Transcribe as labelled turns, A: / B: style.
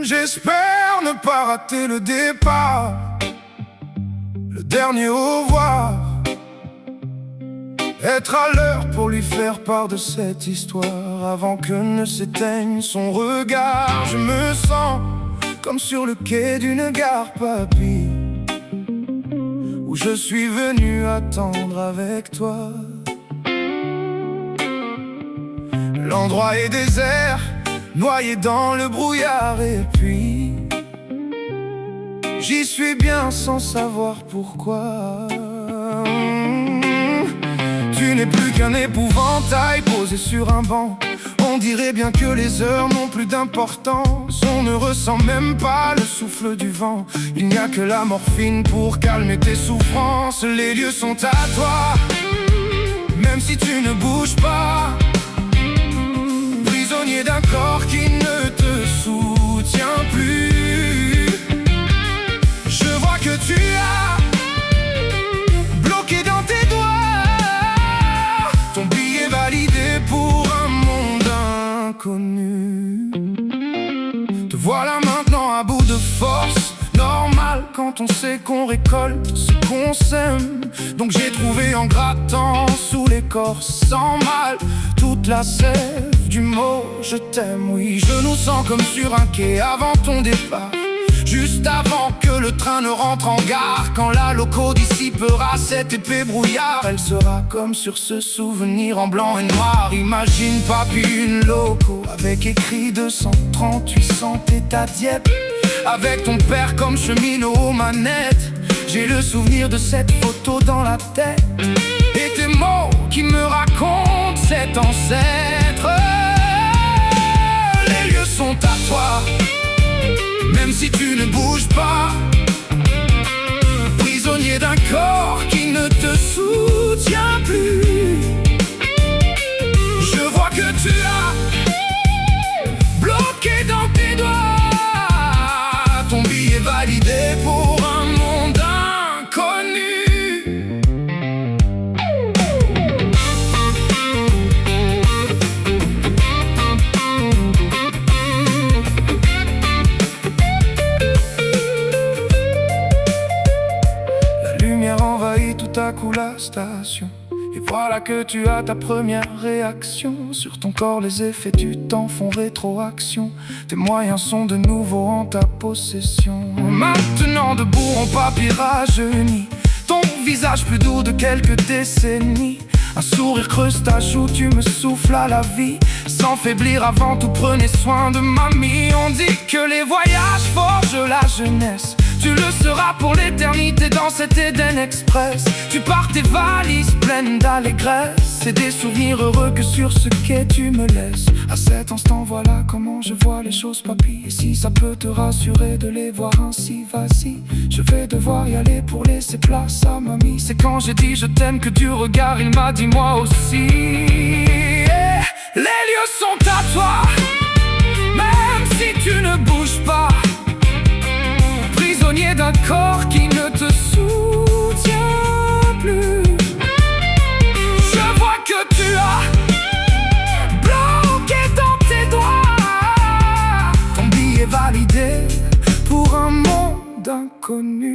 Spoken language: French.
A: J'espère ne pas rater le départ, le dernier au revoir. Être à l'heure pour lui faire part de cette histoire, avant que ne s'éteigne son regard. Je me sens comme sur le quai d'une gare, papy, où je suis venu attendre avec toi. L'endroit est désert, noyé dans le brouillard, et puis j'y suis bien sans savoir pourquoi. Tu n'es plus qu'un épouvantail posé sur un banc. On dirait bien que les heures n'ont plus d'importance. On ne ressent même pas le souffle du vent. Il n'y a que la morphine pour calmer tes souffrances. Les lieux sont à toi, même si tu ne bouges pas. Prisonnier d'un corps qui ne te soutient plus. Je vois que tu as bloqué dans tes doigts ton billet validé pour un monde inconnu. Te voilà maintenant à bout de force, normal quand on sait qu'on récolte ce qu'on sème. Donc j'ai trouvé en grattant sous l'écorce sans mal toute la sève du mot je t'aime. Oui, je nous sens comme sur un quai avant ton départ, juste avant que le train ne rentre en gare. Quand la loco dissipera cet épais brouillard, elle sera comme sur ce souvenir en blanc et noir. Imagine papy une loco avec écrit 238 santé ta diète, avec ton père comme cheminot aux manettes. J'ai le souvenir de cette photo dans la tête, et tes mots qui me racontent cet ancêtre. Les lieux sont à toi, même si tu ne bouges pas. Prisonnier d'un corps qui ne te soutient plus. Je vois que tu as bloqué dans tes doigts ton billet validé pour un monde inconnu. Tout à coup la station, et voilà que tu as ta première réaction. Sur ton corps les effets du temps font rétroaction. Tes moyens sont de nouveau en ta possession. Maintenant debout en papier rajeuni, ton visage plus doux de quelques décennies. Un sourire creuse ta joue, tu me souffles à la vie. Sans faiblir avant tout, prenez soin de mamie. On dit que les voyages forgent la jeunesse. Tu le seras pour l'éternité dans cet Eden Express. Tu pars tes valises pleines d'allégresse et des souvenirs heureux que sur ce quai tu me laisses. À cet instant voilà comment je vois les choses papy. Et si ça peut te rassurer de les voir ainsi, vas-y. Je vais devoir y aller pour laisser place à mamie. C'est quand j'ai dit je t'aime que du regard il m'a dit moi aussi. Les lieux sont à toi, même si tu ne bouges pas. Prisonnier d'un corps qui ne te soutient plus. Je vois que tu as bloqué dans tes doigts ton billet validé pour un monde inconnu.